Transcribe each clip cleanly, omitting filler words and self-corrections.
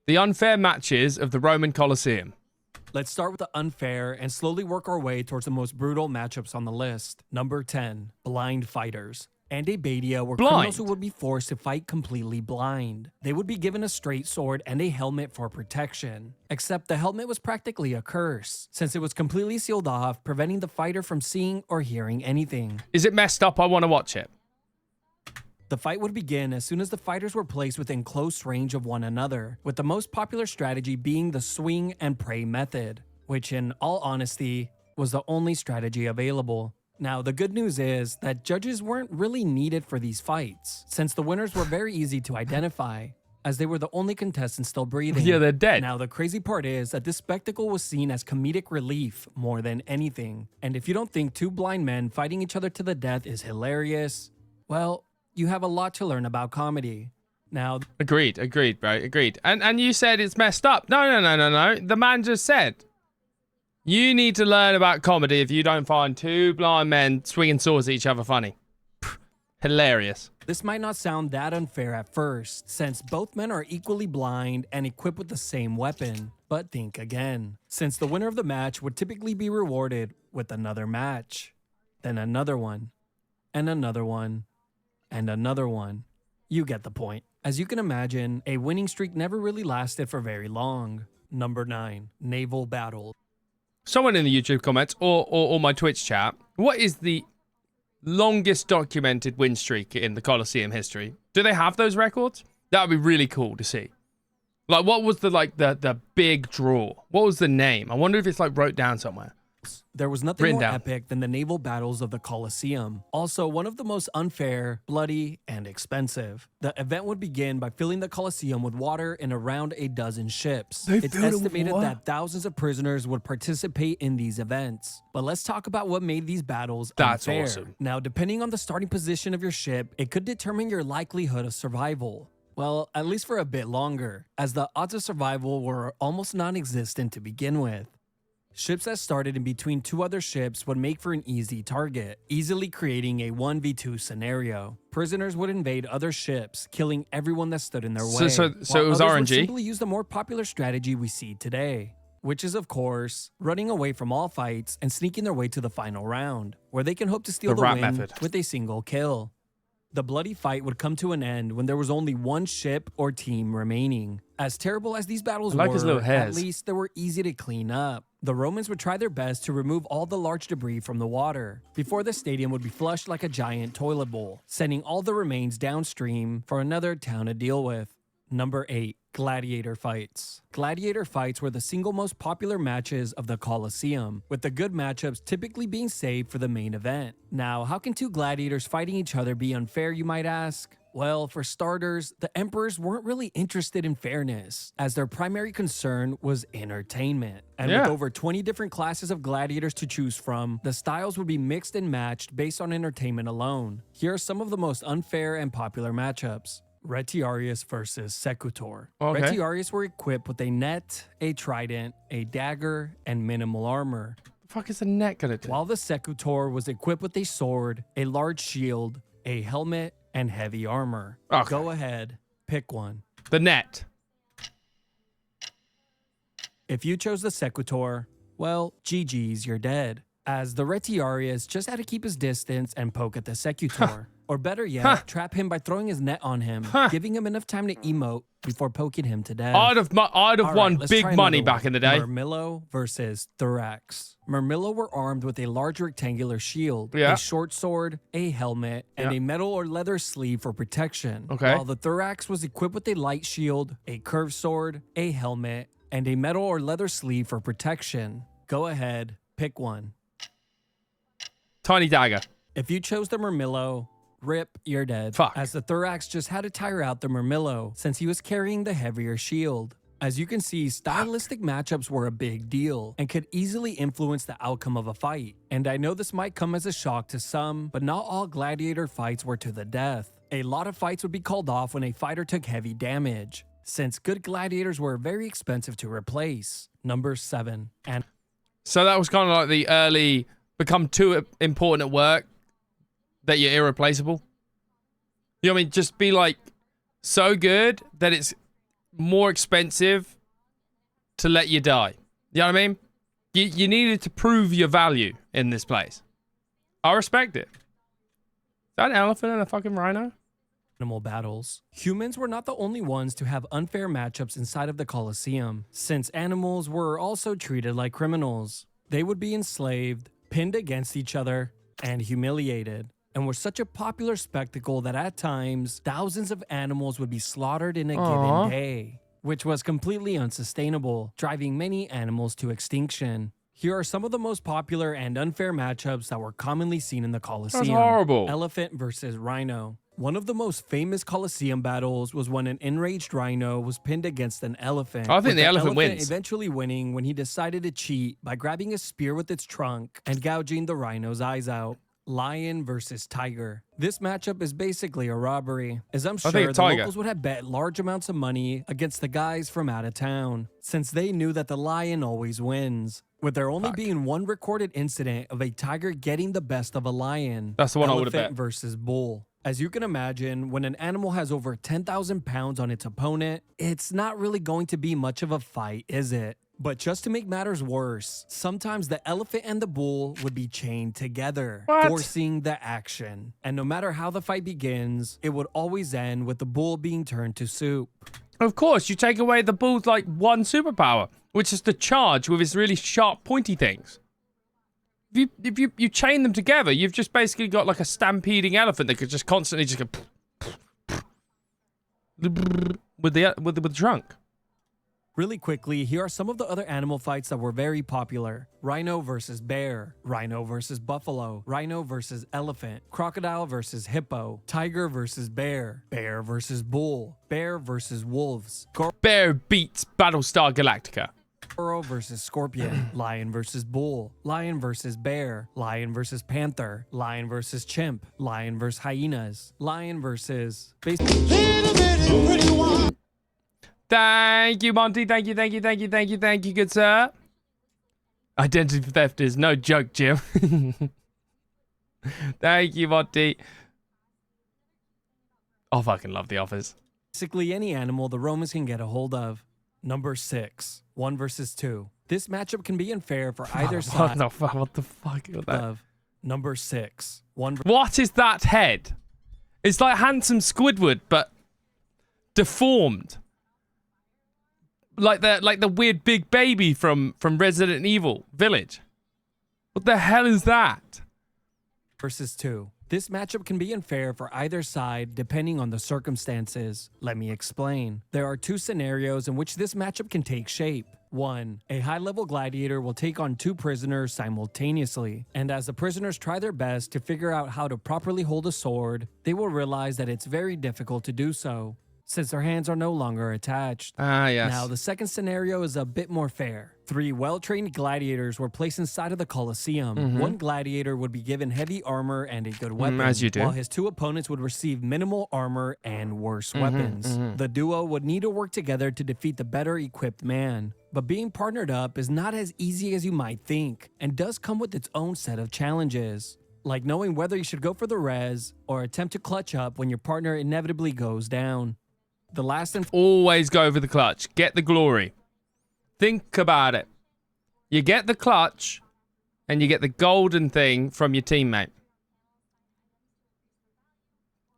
The unfair matches of the Roman Colosseum. Let's start with the unfair and slowly work our way towards the most brutal matchups on the list. Number 10, blind fighters. Antibadia were criminals who would be forced to fight completely blind. They would be given a straight sword and a helmet for protection. Except the helmet was practically a curse, since it was completely sealed off, preventing the fighter from seeing or hearing anything. Is it messed up? I want to watch it. The fight would begin as soon as the fighters were placed within close range of one another, with the most popular strategy being the swing and pray method, which in all honesty, was the only strategy available. Now, the good news is that judges weren't really needed for these fights, since the winners were very easy to identify, as they were the only contestants still breathing. Yeah, they're dead. Now, the crazy part is that this spectacle was seen as comedic relief more than anything. And if you don't think two blind men fighting each other to the death is hilarious, well, you have a lot to learn about comedy. Now, agreed, bro, agreed. And you said it's messed up. No. The man just said, you need to learn about comedy if you don't find two blind men swinging swords at each other funny. Hilarious. This might not sound that unfair at first, since both men are equally blind and equipped with the same weapon. But think again, since the winner of the match would typically be rewarded with another match, then another one, and another one, and another one. You get the point. As you can imagine, a winning streak never really lasted for very long. Number 9, naval battle. Someone in the YouTube comments or my Twitch chat, what is the longest documented win streak in the Colosseum history? Do they have those records? That would be really cool to see. Like, what was the big draw? What was the name? I wonder if it's like wrote down somewhere. There was nothing more epic than the naval battles of the Colosseum. Also, one of the most unfair, bloody, and expensive. The event would begin by filling the Colosseum with water in around a dozen ships. It's estimated that thousands of prisoners would participate in these events. But let's talk about what made these battles unfair. That's awesome. Now, depending on the starting position of your ship, it could determine your likelihood of survival. Well, at least for a bit longer, as the odds of survival were almost non-existent to begin with. Ships that started in between two other ships would make for an easy target, easily creating a 1v2 scenario. Prisoners would invade other ships, killing everyone that stood in their way. So it was RNG? Would simply use the more popular strategy we see today, which is, of course, running away from all fights and sneaking their way to the final round, where they can hope to steal the win with a single kill. The bloody fight would come to an end when there was only one ship or team remaining. As terrible as these battles were, at least they were easy to clean up. The Romans would try their best to remove all the large debris from the water, before the stadium would be flushed like a giant toilet bowl, sending all the remains downstream for another town to deal with. Number 8. Gladiator fights. Gladiator fights were the single most popular matches of the Colosseum, with the good matchups typically being saved for the main event. Now, how can two gladiators fighting each other be unfair, you might ask? Well, for starters, the emperors weren't really interested in fairness, as their primary concern was entertainment. And with over 20 different classes of gladiators to choose from, the styles would be mixed and matched based on entertainment alone. Here are some of the most unfair and popular matchups. Retiarius versus Secutor. Okay. Retiarius were equipped with a net, a trident, a dagger, and minimal armor. The fuck is the net gonna do? While the Secutor was equipped with a sword, a large shield, a helmet, and heavy armor. Okay. Go ahead, pick one. The net. If you chose the Secutor, well, GG's, you're dead. As the Retiarius just had to keep his distance and poke at the Secutor. Or better yet, trap him by throwing his net on him, giving him enough time to emote before poking him to death. I'd have won big money back in the day. Murmillo versus Thorax. Murmillo were armed with a large rectangular shield, a short sword, a helmet, and a metal or leather sleeve for protection. While the Thorax was equipped with a light shield, a curved sword, a helmet, and a metal or leather sleeve for protection. Go ahead, pick one. Tiny dagger. If you chose the Murmillo, rip, you're dead. Fuck. As the Thorax just had to tire out the Murmillo since he was carrying the heavier shield. As you can see, stylistic matchups were a big deal and could easily influence the outcome of a fight. And I know this might come as a shock to some, but not all gladiator fights were to the death. A lot of fights would be called off when a fighter took heavy damage, since good gladiators were very expensive to replace. Number 7. And so that was kind of like the early become too important at work that you're irreplaceable. You know what I mean? Just be like so good that it's more expensive to let you die. You know what I mean? You needed to prove your value in this place. I respect it. Is that an elephant and a fucking rhino? Animal battles. Humans were not the only ones to have unfair matchups inside of the Colosseum, since animals were also treated like criminals. They would be enslaved, pinned against each other, and humiliated, and were such a popular spectacle that at times, thousands of animals would be slaughtered in a given day, which was completely unsustainable, driving many animals to extinction. Here are some of the most popular and unfair matchups that were commonly seen in the Colosseum. That's horrible. Elephant versus rhino. One of the most famous Colosseum battles was when an enraged rhino was pinned against an elephant. I think the elephant wins. Eventually winning when he decided to cheat by grabbing a spear with its trunk and gouging the rhino's eyes out. Lion versus tiger. This matchup is basically a robbery, as I'm sure the locals would have bet large amounts of money against the guys from out of town, since they knew that the lion always wins. With there only being one recorded incident of a tiger getting the best of a lion. That's the one I would have bet. Elephant versus bull. As you can imagine, when an animal has over 10,000 pounds on its opponent, it's not really going to be much of a fight, is it? But just to make matters worse, sometimes the elephant and the bull would be chained together, forcing the action. And no matter how the fight begins, it would always end with the bull being turned to soup. Of course, you take away the bull's like one superpower, which is to charge with his really sharp, pointy things. If you chain them together, you've just basically got like a stampeding elephant that could just constantly just go with the trunk. Really quickly, here are some of the other animal fights that were very popular. Rhino versus bear, rhino versus buffalo, rhino versus elephant, crocodile versus hippo, tiger versus bear, bear versus bull, bear versus wolves, bear beats Battlestar Galactica. Burrow versus scorpion, lion versus bull, lion versus bear, lion versus panther, lion versus chimp, lion versus hyenas, lion versus... Thank you, Monty. Thank you, good sir. Identity theft is no joke, Jim. Thank you, Monty. I fucking love The Office. Basically any animal the Romans can get a hold of. Number 6, 1 versus 2. This matchup can be unfair for either side. What the fuck is that? Number 6, 1. What is that head? It's like handsome Squidward, but deformed. Like the weird big baby from Resident Evil Village. What the hell is that? Versus 2. This matchup can be unfair for either side depending on the circumstances. Let me explain. There are 2 scenarios in which this matchup can take shape. 1. A high-level gladiator will take on 2 prisoners simultaneously, and as the prisoners try their best to figure out how to properly hold a sword, they will realize that it's very difficult to do so, since their hands are no longer attached. Yes. Now, the second scenario is a bit more fair. 3 well-trained gladiators were placed inside of the Colosseum. One gladiator would be given heavy armor and a good weapon, as you do, while his 2 opponents would receive minimal armor and worse weapons. The duo would need to work together to defeat the better-equipped man. But being partnered up is not as easy as you might think, and does come with its own set of challenges, like knowing whether you should go for the res or attempt to clutch up when your partner inevitably goes down. The last and always go for the clutch. Get the glory. Think about it. You get the clutch, and you get the golden thing from your teammate.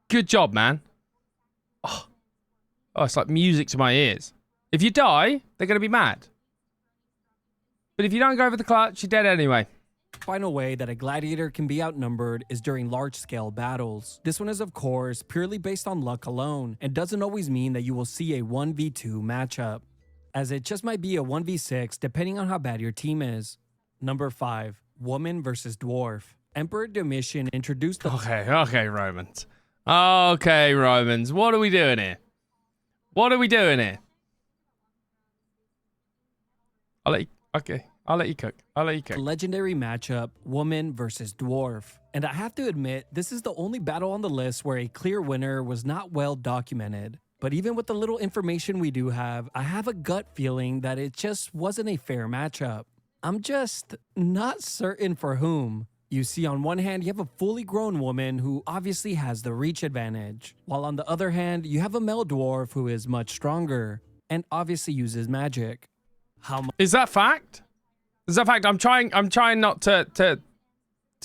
Good job, man. Oh, it's like music to my ears. If you die, they're going to be mad. But if you don't go for the clutch, you're dead anyway. Final way that a gladiator can be outnumbered is during large-scale battles. This one is, of course, purely based on luck alone, and doesn't always mean that you will see a 1v2 matchup, as it just might be a 1v6 depending on how bad your team is. Number 5, woman versus dwarf. Emperor Domitian introduced the... Okay, Romans. Okay, Romans. What are we doing here? I'll let you cook. Legendary matchup, woman versus dwarf. And I have to admit, this is the only battle on the list where a clear winner was not well documented. But even with the little information we do have, I have a gut feeling that it just wasn't a fair matchup. I'm just not certain for whom. You see, on one hand, you have a fully grown woman who obviously has the reach advantage, while on the other hand, you have a male dwarf who is much stronger. and obviously uses magic. How much Is that fact? Is that fact? I'm trying not to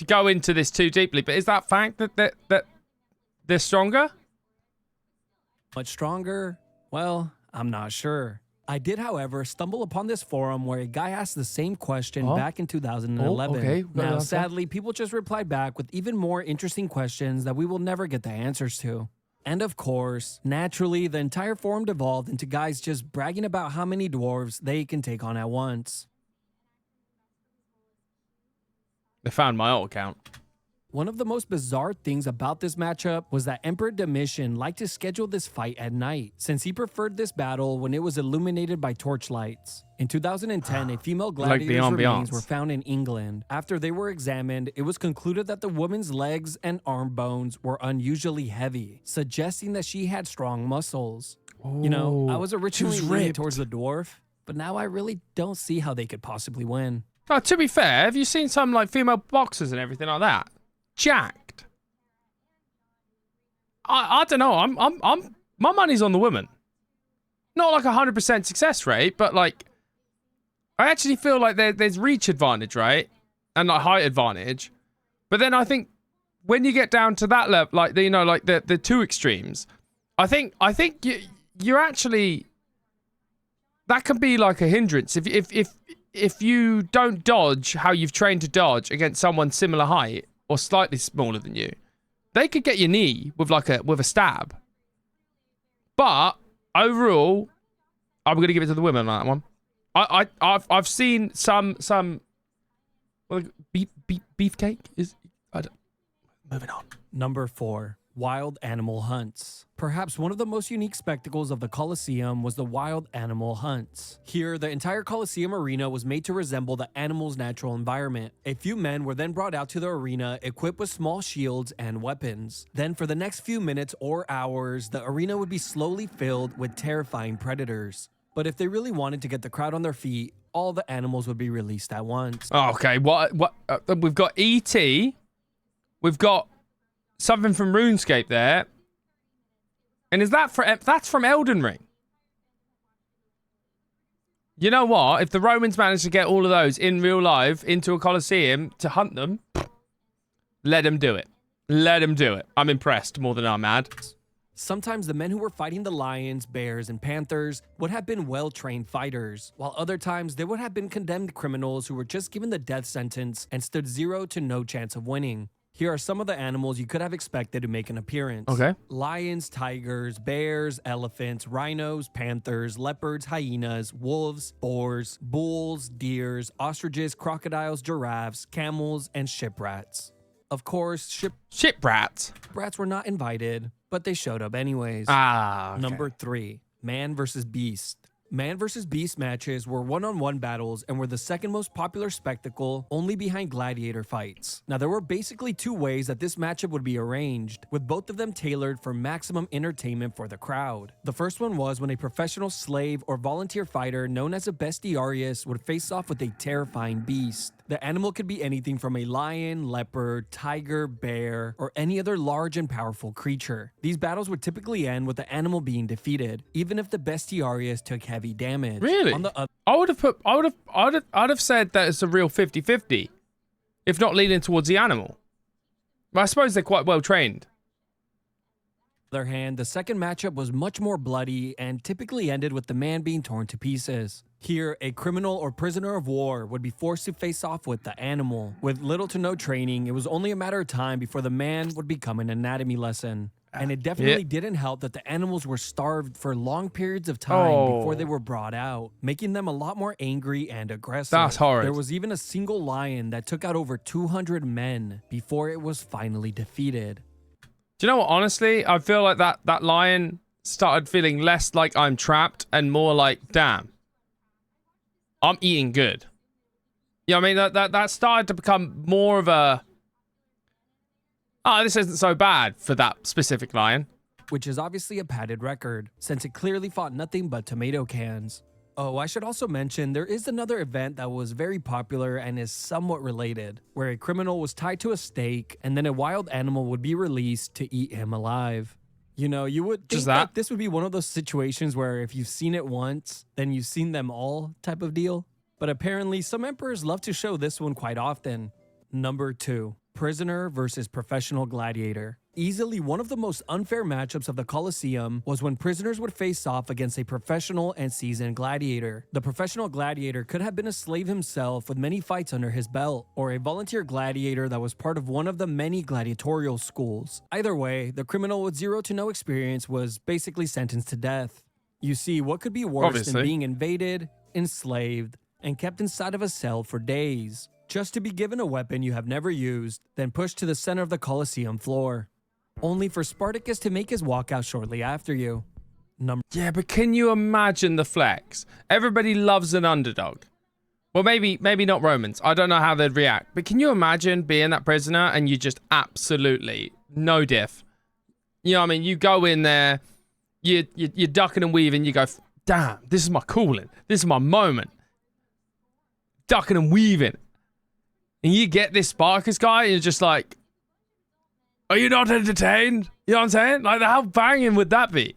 go into this too deeply, but is that fact that they're stronger? much stronger? Well, I'm not sure. I did, however, stumble upon this forum where a guy asked the same question back in 2011. Okay. Now, sadly, people just replied back with even more interesting questions that we will never get the answers to. And of course, naturally, the entire forum devolved into guys just bragging about how many dwarves they can take on at once. They found my alt account. One of the most bizarre things about this matchup was that Emperor Domitian liked to schedule this fight at night, since he preferred this battle when it was illuminated by torchlights. In 2010, a female gladiator's remains were found in England. After they were examined, it was concluded that the woman's legs and arm bones were unusually heavy, suggesting that she had strong muscles. You know, I was originally leaning towards the dwarf, but now I really don't see how they could possibly win. Oh, to be fair, have you seen some like female boxers and everything like that? Jacked. I don't know. I'm my money's on the woman. Not like 100% success rate, but like I actually feel like there's reach advantage, right? And like height advantage. But then I think when you get down to that level, like you know, like the two extremes, I think you're actually that can be like a hindrance if you don't dodge how you've trained to dodge against someone similar height or slightly smaller than you, they could get your knee with a stab. But overall, I'm gonna give it to the women on that one. I've seen some well, beefcake is moving on. Number 4. Wild animal hunts. Perhaps one of the most unique spectacles of the Colosseum was the wild animal hunts. Here, the entire Colosseum arena was made to resemble the animal's natural environment. A few men were then brought out to the arena equipped with small shields and weapons. Then for the next few minutes or hours, the arena would be slowly filled with terrifying predators. But if they really wanted to get the crowd on their feet, all the animals would be released at once. Okay, what we've got ET, we've got something from RuneScape there. And is that that's from Elden Ring? You know what? If the Romans managed to get all of those in real life into a Colosseum to hunt them, let them do it. Let them do it. I'm impressed more than I'm mad. Sometimes the men who were fighting the lions, bears, and panthers would have been well-trained fighters, while other times they would have been condemned criminals who were just given the death sentence and stood 0 to no chance of winning. Here are some of the animals you could have expected to make an appearance. Okay. Lions, tigers, bears, elephants, rhinos, panthers, leopards, hyenas, wolves, boars, bulls, deers, ostriches, crocodiles, giraffes, camels, and shiprats. Of course, shiprats were not invited, but they showed up anyways. Okay. Number 3, man versus beast. Man versus beast matches were one-on-one battles and were the second most popular spectacle, only behind gladiator fights. Now, there were basically 2 ways that this matchup would be arranged, with both of them tailored for maximum entertainment for the crowd. The first one was when a professional slave or volunteer fighter known as a bestiarius would face off with a terrifying beast. The animal could be anything from a lion, leopard, tiger, bear, or any other large and powerful creature. These battles would typically end with the animal being defeated, even if the bestiarius took heavy damage. Really? I'd have said that it's a real 50-50, if not leaning towards the animal. But I suppose they're quite well trained. On the other hand, the second matchup was much more bloody and typically ended with the man being torn to pieces. Here, a criminal or prisoner of war would be forced to face off with the animal. With little to no training, it was only a matter of time before the man would become an anatomy lesson. And it definitely didn't help that the animals were starved for long periods of time before they were brought out, making them a lot more angry and aggressive. That's horrid. There was even a single lion that took out over 200 men before it was finally defeated. Do you know what? Honestly, I feel like that lion started feeling less like I'm trapped and more like, damn, I'm eating good. You know what I mean? That started to become more of a, this isn't so bad for that specific lion. Which is obviously a padded record, since it clearly fought nothing but tomato cans. Oh, I should also mention there is another event that was very popular and is somewhat related, where a criminal was tied to a stake and then a wild animal would be released to eat him alive. You know, you would think like this would be one of those situations where if you've seen it once, then you've seen them all type of deal. But apparently some emperors love to show this one quite often. Number 2, prisoner versus professional gladiator. Easily one of the most unfair matchups of the Colosseum was when prisoners would face off against a professional and seasoned gladiator. The professional gladiator could have been a slave himself with many fights under his belt, or a volunteer gladiator that was part of one of the many gladiatorial schools. Either way, the criminal with 0 to no experience was basically sentenced to death. You see, what could be worse than being invaded, enslaved, and kept inside of a cell for days, just to be given a weapon you have never used, then pushed to the center of the Colosseum floor, only for Spartacus to make his walkout shortly after you. Yeah, but can you imagine the flex? Everybody loves an underdog. Well, maybe not Romans. I don't know how they'd react. But can you imagine being that prisoner and you just absolutely no diff? You know what I mean? You go in there, you're ducking and weaving, you go, damn, this is my calling. This is my moment. Ducking and weaving. And you get this Spartacus guy and you're just like, are you not entertained? You know what I'm saying? Like, how banging would that be?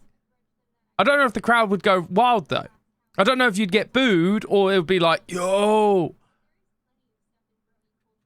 I don't know if the crowd would go wild, though. I don't know if you'd get booed or it would be like, yo.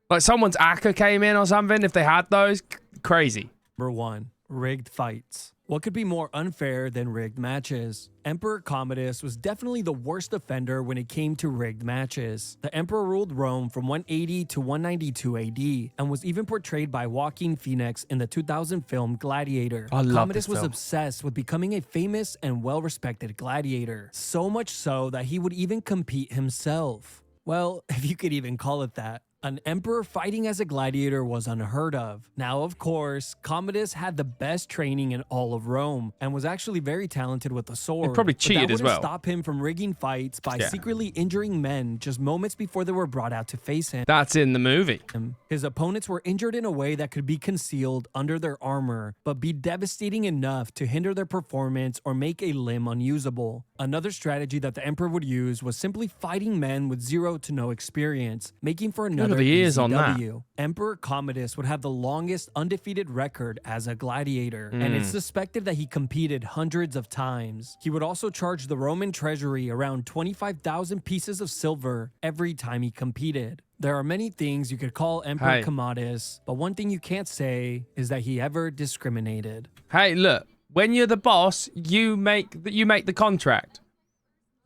Like someone's ACCA came in or something, if they had those. Crazy. Number 1, rigged fights. What could be more unfair than rigged matches? Emperor Commodus was definitely the worst offender when it came to rigged matches. The emperor ruled Rome from 180 to 192 AD and was even portrayed by Joaquin Phoenix in the 2000 film Gladiator. Commodus was obsessed with becoming a famous and well-respected gladiator, so much so that he would even compete himself. Well, if you could even call it that. An emperor fighting as a gladiator was unheard of. Now, of course, Commodus had the best training in all of Rome and was actually very talented with the sword. He probably cheated as well. That wouldn't stop him from rigging fights by secretly injuring men just moments before they were brought out to face him. That's in the movie. His opponents were injured in a way that could be concealed under their armor, but be devastating enough to hinder their performance or make a limb unusable. Another strategy that the emperor would use was simply fighting men with 0 to no experience, making for another on that. Emperor Commodus would have the longest undefeated record as a gladiator, and it's suspected that he competed hundreds of times. He would also charge the Roman treasury around 25,000 pieces of silver every time he competed. There are many things you could call Emperor Commodus, but one thing you can't say is that he ever discriminated. Hey, look, when you're the boss, you make the contract.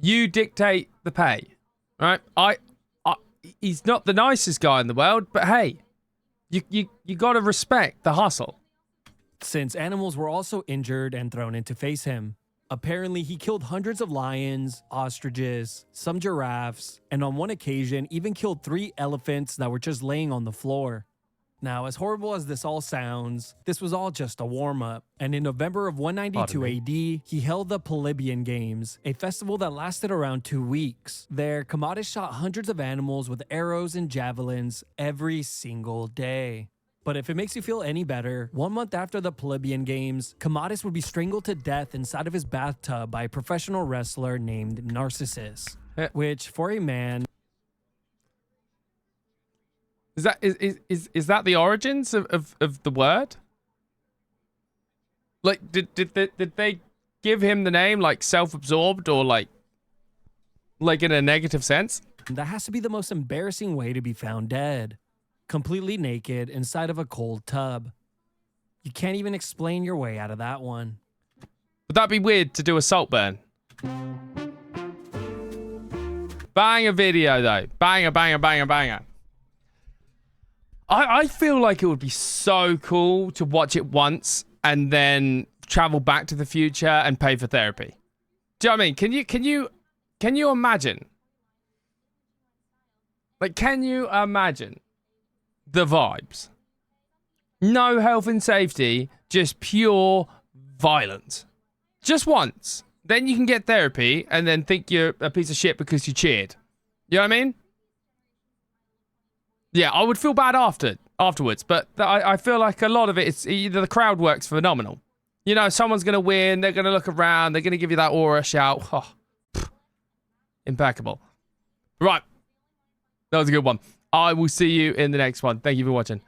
You dictate the pay, right? He's not the nicest guy in the world, but hey, you got to respect the hustle. Since animals were also injured and thrown in to face him. Apparently, he killed hundreds of lions, ostriches, some giraffes, and on one occasion, even killed 3 elephants that were just laying on the floor. Now, as horrible as this all sounds, this was all just a warm-up, and in November of 192 AD, he held the Polybian Games, a festival that lasted around 2 weeks. There, Commodus shot hundreds of animals with arrows and javelins every single day. But if it makes you feel any better, 1 month after the Polybian Games, Commodus would be strangled to death inside of his bathtub by a professional wrestler named Narcissus, which, for a man... Is that the origins of the word? Like, did they give him the name like self-absorbed or like in a negative sense? That has to be the most embarrassing way to be found dead. Completely naked inside of a cold tub. You can't even explain your way out of that one. Would that be weird to do a salt burn? Banger video though. Banger, banger, banger, banger. I feel like it would be so cool to watch it once and then travel back to the future and pay for therapy. Do you know what I mean? Can you imagine? Like, can you imagine the vibes? No health and safety, just pure violence. Just once. Then you can get therapy and then think you're a piece of shit because you cheered. You know what I mean? Yeah, I would feel bad afterwards, but I feel like a lot of it, it's the crowd work's phenomenal. You know, someone's going to win, they're going to look around, they're going to give you that aura shout. Oh, impeccable. Right. That was a good one. I will see you in the next one. Thank you for watching.